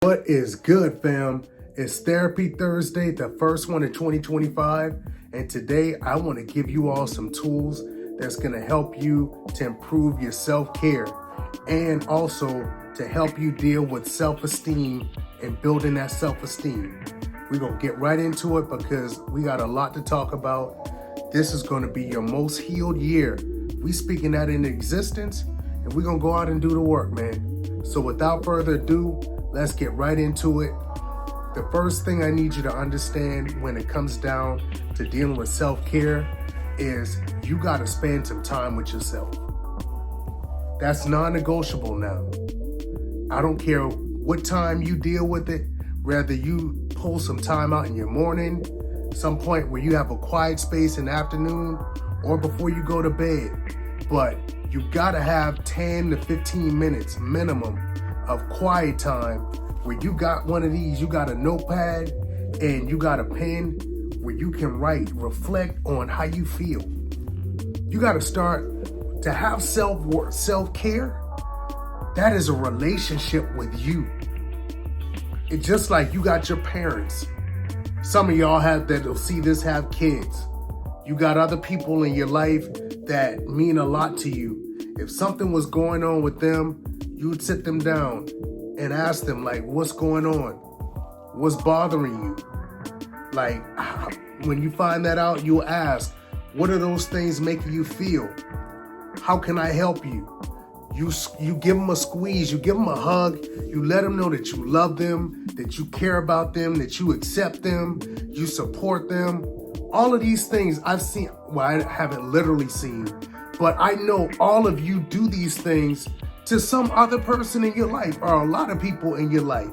What is good, fam? It's Therapy Thursday, the first one of 2025. And today I want to give you all some tools that's going to help you to improve your self-care and also to help you deal with self-esteem and building that self-esteem. We're going to get right into it because we got a lot to talk about. This is going to be your most healed year. We speaking that into existence, and we're going to go out and do the work, man. So without further ado, let's get right into it. The first thing I need you to understand when it comes down to dealing with self-care is you got to spend some time with yourself. That's non-negotiable now. I don't care what time you deal with it, whether you pull some time out in your morning, some point where you have a quiet space in the afternoon, or before you go to bed. But you got to have 10 to 15 minutes minimum of quiet time where you got one of these, you got a notepad and you got a pen where you can write, reflect on how you feel. You got to start to have self-care. That is a relationship with you. It's just like you got your parents. Some of y'all that'll see this have kids. You got other people in your life that mean a lot to you. If something was going on with them, you would sit them down and ask them, like, what's going on? What's bothering you? Like, when you find that out, you'll ask, what are those things making you feel? How can I help you? You give them a squeeze, you give them a hug, you let them know that you love them, that you care about them, that you accept them, you support them. All of these things I've seen, well, I haven't literally seen, but I know all of you do these things to some other person in your life or a lot of people in your life.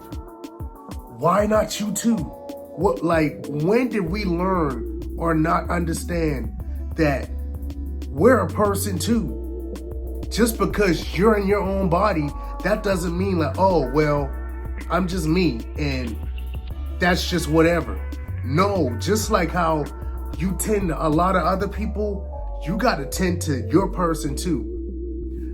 Why not you too? When did we learn or not understand that we're a person too? Just because you're in your own body, that doesn't mean like, oh, well, I'm just me and that's just whatever. No, just like how you tend to a lot of other people, you got to tend to your person too.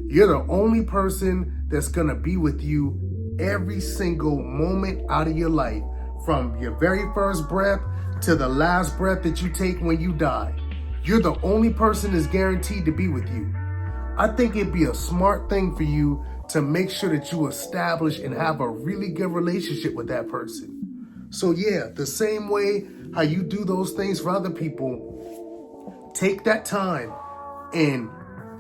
You're the only person that's going to be with you every single moment out of your life, from your very first breath to the last breath that you take when you die. You're the only person that's guaranteed to be with you. I think it'd be a smart thing for you to make sure that you establish and have a really good relationship with that person. So yeah, the same way how you do those things for other people, take that time. And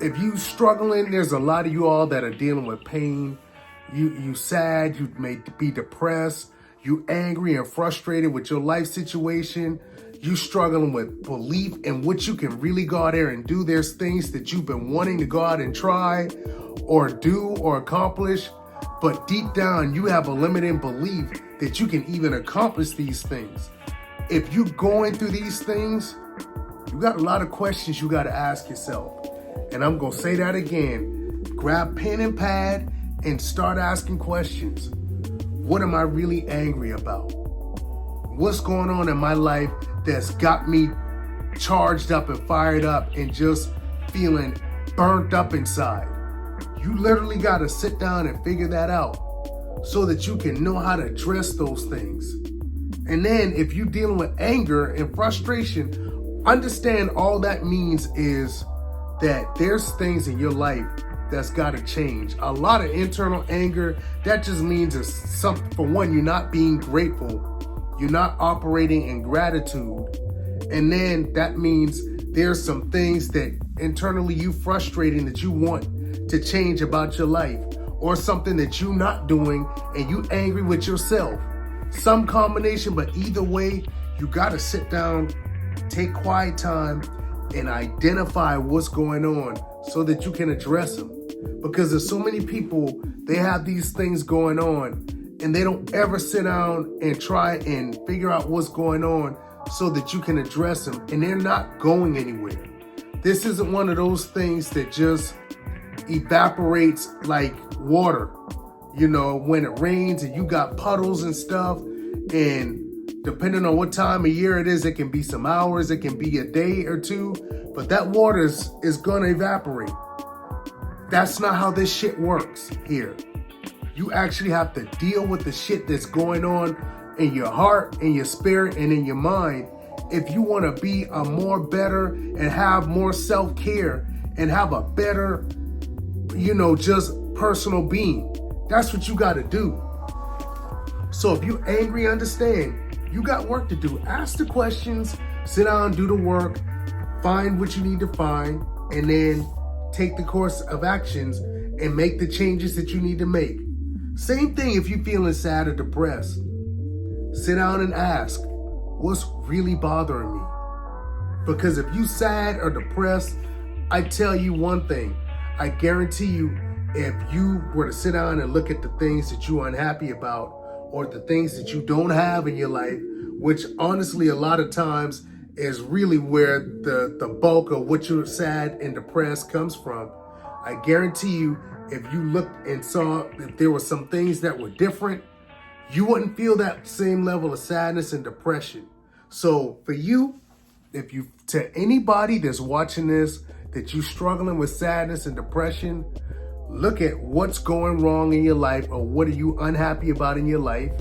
if you struggling, there's a lot of you all that are dealing with pain. You sad, you may be depressed, you angry and frustrated with your life situation. You struggling with belief in what you can really go out there and do. There's things that you've been wanting to go out and try or do or accomplish, but deep down you have a limiting belief that you can even accomplish these things. If you're going through these things, you got a lot of questions you got to ask yourself. And I'm going to say that again. Grab pen and pad and start asking questions. What am I really angry about? What's going on in my life that's got me charged up and fired up and just feeling burnt up inside? You literally got to sit down and figure that out so that you can know how to address those things. And then if you're dealing with anger and frustration, understand all that means is that there's things in your life that's got to change. A lot of internal anger, that just means it's something. For one, you're not being grateful. You're not operating in gratitude. And then that means there's some things that internally you frustrating that you want to change about your life, or something that you're not doing and you angry with yourself. Some combination, but either way, you got to sit down, take quiet time, and identify what's going on so that you can address them. Because there's so many people, they have these things going on and they don't ever sit down and try and figure out what's going on so that you can address them, and they're not going anywhere. This isn't one of those things that just evaporates like water. You know, when it rains and you got puddles and stuff, and depending on what time of year it is, it can be some hours, it can be a day or two, but that water is gonna evaporate. That's not how this shit works here. You actually have to deal with the shit that's going on in your heart, in your spirit, and in your mind if you want to be a more better and have more self-care and have a better, just personal being. That's what you got to do. So if you're angry, understand, you got work to do. Ask the questions, sit down, do the work, find what you need to find, and then take the course of actions and make the changes that you need to make. Same thing if you're feeling sad or depressed. Sit down and ask, what's really bothering me? Because if you sad or depressed, I tell you one thing, I guarantee you, if you were to sit down and look at the things that you're unhappy about or the things that you don't have in your life, which honestly a lot of times is really where the bulk of what you're sad and depressed comes from, I guarantee you, if you looked and saw if there were some things that were different, you wouldn't feel that same level of sadness and depression. So for you, to anybody that's watching this, that you're struggling with sadness and depression, look at what's going wrong in your life or what are you unhappy about in your life.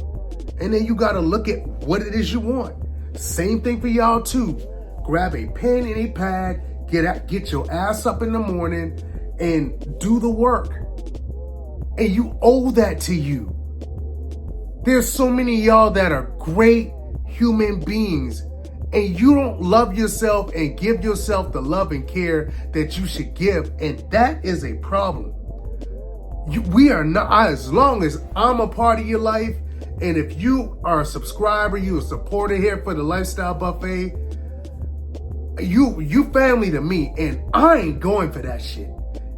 And then you got to look at what it is you want. Same thing for y'all too. Grab a pen and a pad, get your ass up in the morning and do the work. And you owe that to you. There's so many of y'all that are great human beings and you don't love yourself and give yourself the love and care that you should give. And that is a problem. We are not, as long as I'm a part of your life, and if you are a subscriber, you a supporter here for the Lifestyle Buffet, you family to me, and I ain't going for that shit.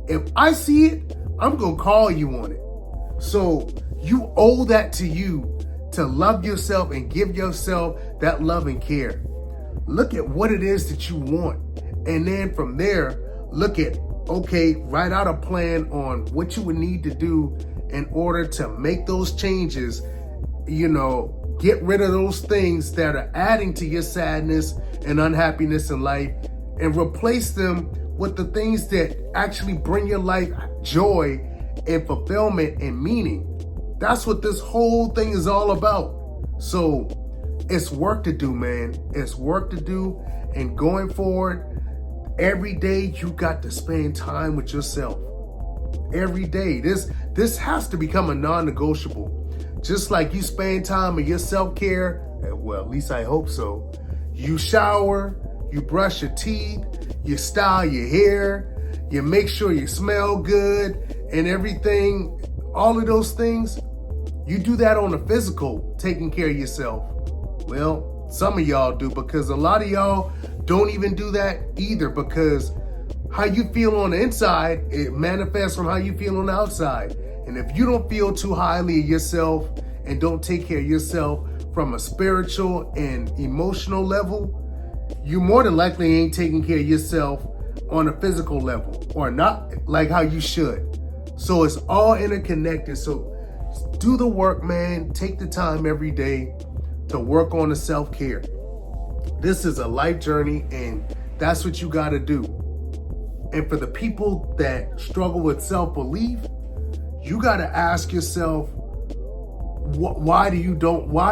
If I see it, I'm gonna call you on it. So you owe that to you to love yourself and give yourself that love and care. Look at what it is that you want. And then from there, look at, write out a plan on what you would need to do in order to make those changes, get rid of those things that are adding to your sadness and unhappiness in life and replace them with the things that actually bring your life joy and fulfillment and meaning. That's what this whole thing is all about. So it's work to do, man. It's work to do. And going forward, every day you got to spend time with yourself. Every day. This has to become a non-negotiable. Just like you spend time with your self-care, well, at least I hope so. You shower, you brush your teeth, you style your hair, you make sure you smell good and everything, all of those things. You do that on the physical, taking care of yourself. Well, some of y'all do, because a lot of y'all don't even do that either, because how you feel on the inside, it manifests on how you feel on the outside. And if you don't feel too highly of yourself and don't take care of yourself from a spiritual and emotional level, you more than likely ain't taking care of yourself on a physical level, or not like how you should. So it's all interconnected. So do the work, man. Take the time every day to work on the self-care. This is a life journey, and that's what you got to do. And for the people that struggle with self-belief, you got to ask yourself, why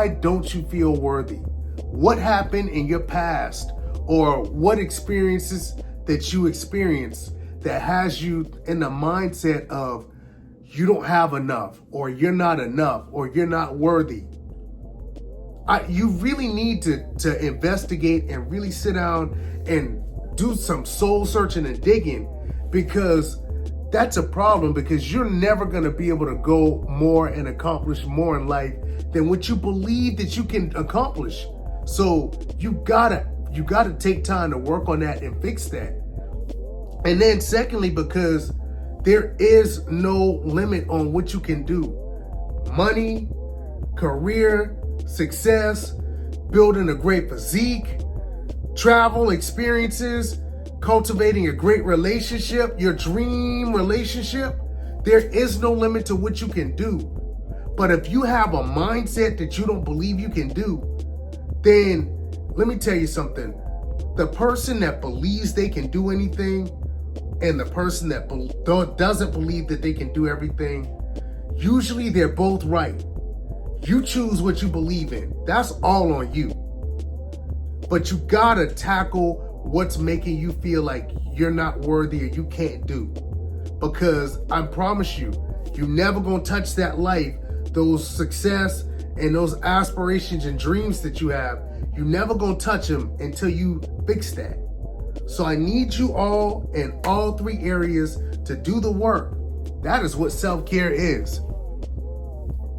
don't you feel worthy? What happened in your past, or what experiences that you experienced that has you in the mindset of you don't have enough, or you're not enough, or you're not worthy? You really need to investigate and really sit down and do some soul searching and digging, because that's a problem, because you're never going to be able to go more and accomplish more in life than what you believe that you can accomplish. So you gotta take time to work on that and fix that. And then secondly, because there is no limit on what you can do. Money, career, success, building a great physique, travel experiences, cultivating a great relationship, your dream relationship. There is no limit to what you can do. But if you have a mindset that you don't believe you can do, then let me tell you something. The person that believes they can do anything and the person that doesn't believe that they can do everything, Usually they're both right. You choose what you believe in. That's all on you. But you gotta tackle what's making you feel like you're not worthy or you can't do. Because I promise you, you're never gonna touch that life, those success and those aspirations and dreams that you have. You're never gonna touch them until you fix that. So I need you all in all three areas to do the work. That is what self-care is.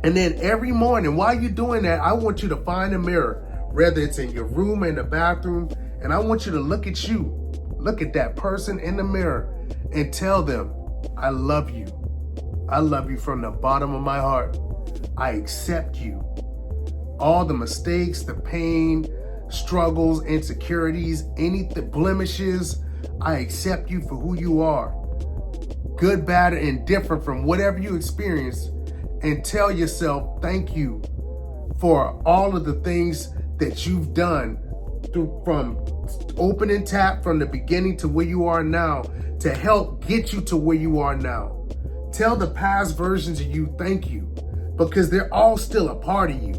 And then every morning, while you're doing that, I want you to find a mirror, whether it's in your room or in the bathroom, and I want you to look at you. Look at that person in the mirror and tell them, I love you. I love you from the bottom of my heart. I accept you. All the mistakes, the pain, struggles, insecurities, any blemishes, I accept you for who you are. Good, bad, and different from whatever you experience. And tell yourself, thank you for all of the things that you've done from open and tap from the beginning to where you are now to help get you to where you are now. Tell the past versions of you thank you because they're all still a part of you.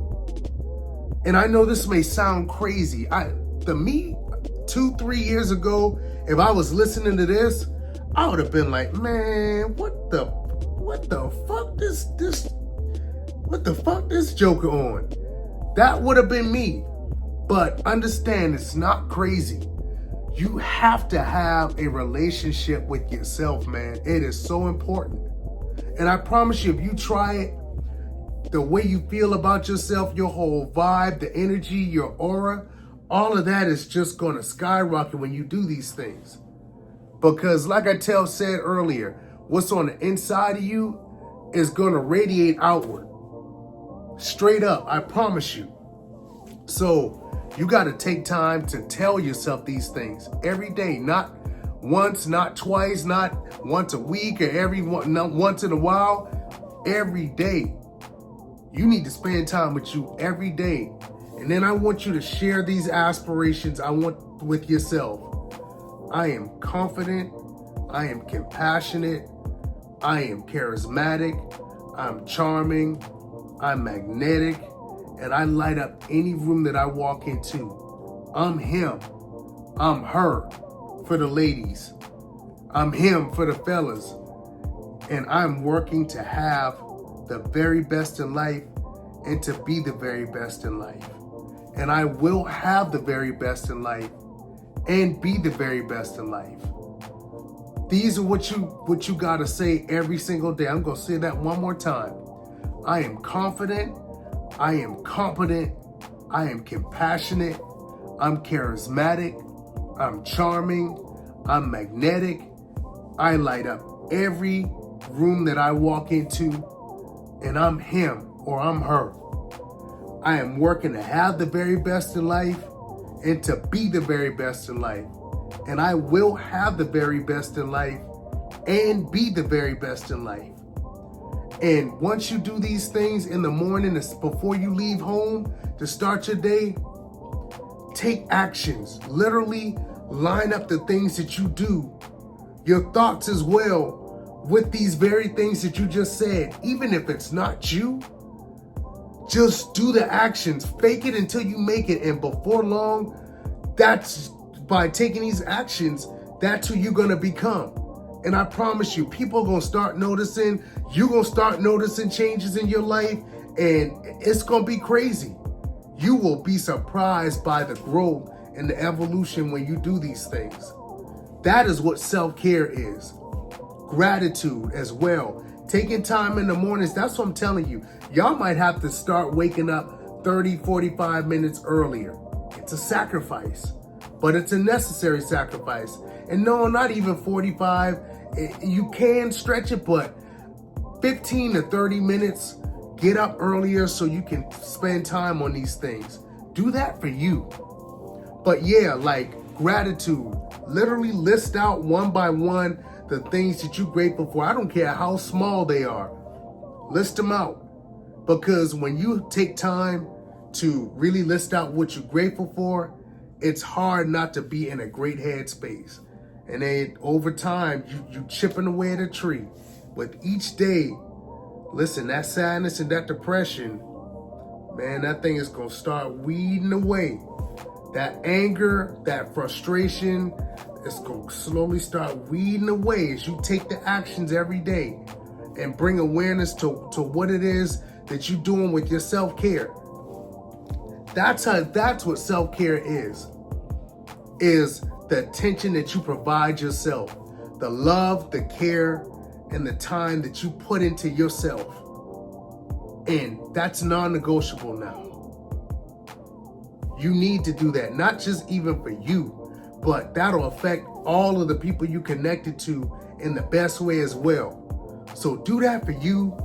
And I know this may sound crazy. Me 2-3 years ago, if I was listening to this, I would have been like, man, what the fuck this Joker on? That would have been me. But understand, it's not crazy. You have to have a relationship with yourself, man. It is so important. And I promise you, if you try it, the way you feel about yourself, your whole vibe, the energy, your aura, all of that is just going to skyrocket when you do these things. Because like I said earlier, what's on the inside of you is going to radiate outward. Straight up, I promise you. So you got to take time to tell yourself these things every day, not once, not twice, not once a week or not once in a while, every day. You need to spend time with you every day. And then I want you to share these aspirations with yourself. I am confident. I am compassionate. I am charismatic. I'm charming. I'm magnetic. And I light up any room that I walk into. I'm him. I'm her for the ladies. I'm him for the fellas. And I'm working to have the very best in life and to be the very best in life. And I will have the very best in life and be the very best in life. These are what you gotta say every single day. I'm gonna say that one more time. I am confident, I am competent, I am compassionate, I'm charismatic, I'm charming, I'm magnetic, I light up every room that I walk into, and I'm him or I'm her. I am working to have the very best in life and to be the very best in life. And I will have the very best in life and be the very best in life. And once you do these things in the morning before you leave home to start your day, take actions. Literally line up the things that you do, your thoughts as well, with these very things that you just said. Even if it's not you, just do the actions. Fake it until you make it. And before long, that's by taking these actions, that's who you're going to become. And I promise you, people are going to start noticing. You're going to start noticing changes in your life. And it's going to be crazy. You will be surprised by the growth and the evolution when you do these things. That is what self-care is. Gratitude as well. Taking time in the mornings, that's what I'm telling you. Y'all might have to start waking up 30, 45 minutes earlier. It's a sacrifice, but it's a necessary sacrifice. And no, not even 45. You can stretch it, but 15 to 30 minutes, get up earlier so you can spend time on these things. Do that for you. But yeah, like gratitude, literally list out one by one the things that you're grateful for. I don't care how small they are. List them out. Because when you take time to really list out what you're grateful for, it's hard not to be in a great headspace. And then over time, you chipping away at a tree. With each day, listen, that sadness and that depression, man, that thing is going to start weeding away. That anger, that frustration, it's going to slowly start weeding away as you take the actions every day and bring awareness to what it is that you're doing with your self-care. That's what self-care is the attention that you provide yourself, the love, the care, and the time that you put into yourself. And that's non-negotiable now. You need to do that, not just even for you, but that'll affect all of the people you connected to in the best way as well. So do that for you,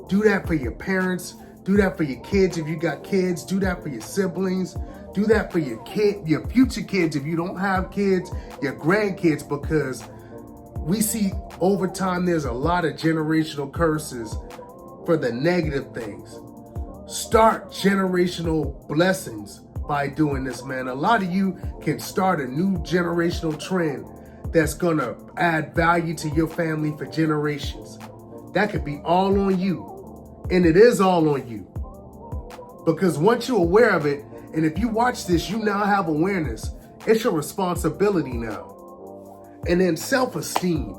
do that for your parents, do that for your kids if you got kids, do that for your siblings, do that for your future kids if you don't have kids, your grandkids, because we see over time there's a lot of generational curses for the negative things. Start generational blessings by doing this, man. A lot of you can start a new generational trend that's gonna add value to your family for generations. That could be all on you. And it is all on you. Because once you're aware of it, and if you watch this, you now have awareness. It's your responsibility now. And then self-esteem.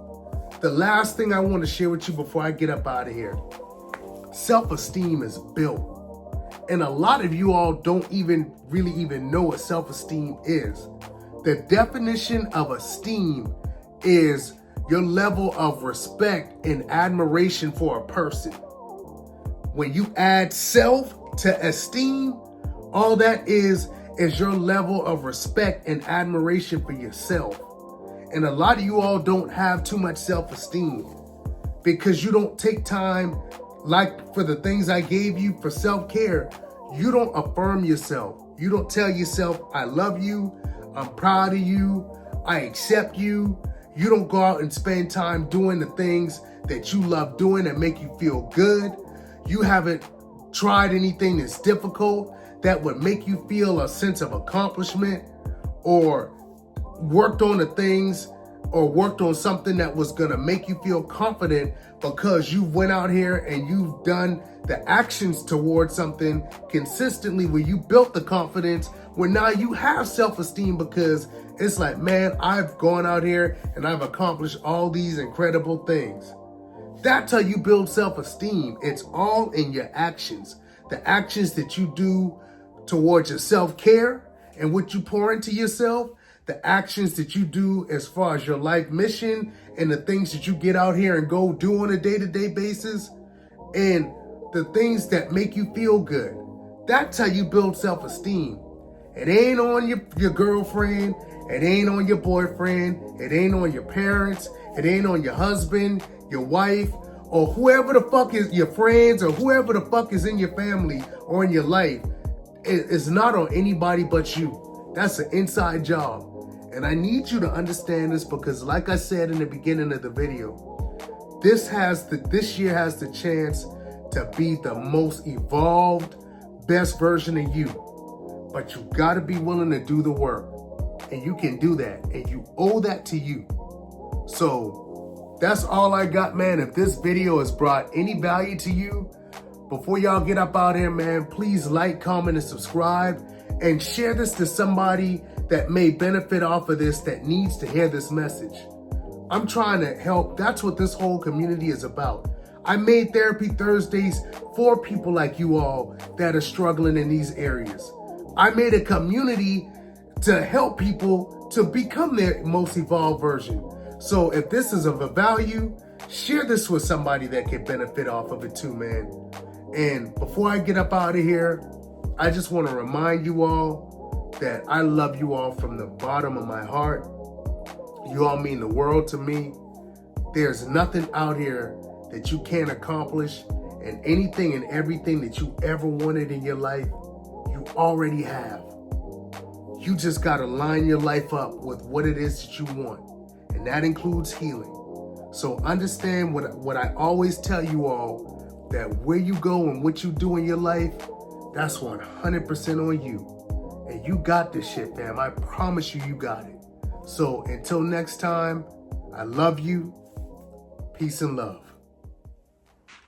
The last thing I want to share with you before I get up out of here. Self-esteem is built. And a lot of you all don't really even know what self-esteem is. The definition of esteem is your level of respect and admiration for a person. When you add self to esteem, all that is your level of respect and admiration for yourself. And a lot of you all don't have too much self-esteem because you don't take time, like for the things I gave you for self-care. You don't affirm yourself. You don't tell yourself, I love you, I'm proud of you, I accept you. You don't go out and spend time doing the things that you love doing that make you feel good. You haven't tried anything that's difficult that would make you feel a sense of accomplishment, or worked on the things or worked on something that was gonna make you feel confident because you went out here and you've done the actions towards something consistently where you built the confidence where now you have self-esteem because it's like, man, I've gone out here and I've accomplished all these incredible things. That's how you build self-esteem. It's all in your actions. The actions that you do towards your self-care and what you pour into yourself, the actions that you do as far as your life mission and the things that you get out here and go do on a day-to-day basis, and the things that make you feel good. That's how you build self-esteem. It ain't on your girlfriend, it ain't on your boyfriend, it ain't on your parents, it ain't on your husband, your wife, or whoever the fuck is your friends, or whoever the fuck is in your family or in your life. It's not on anybody but you. That's an inside job. And I need you to understand this because, like I said in the beginning of the video, this year has the chance to be the most evolved, best version of you. But you gotta be willing to do the work. And you can do that. And you owe that to you. So that's all I got, man. If this video has brought any value to you, before y'all get up out here, man, please like, comment, and subscribe. And share this to somebody that may benefit off of this, that needs to hear this message. I'm trying to help. That's what this whole community is about. I made Therapy Thursdays for people like you all that are struggling in these areas. I made a community to help people to become their most evolved version. So if this is of a value, share this with somebody that can benefit off of it too, man. And before I get up out of here, I just want to remind you all that I love you all from the bottom of my heart. You all mean the world to me. There's nothing out here that you can't accomplish, and anything and everything that you ever wanted in your life, you already have. You just got to line your life up with what it is that you want, and that includes healing. So understand what I always tell you all, that where you go and what you do in your life, that's 100% on you. And you got this shit, fam. I promise you, you got it. So until next time, I love you. Peace and love.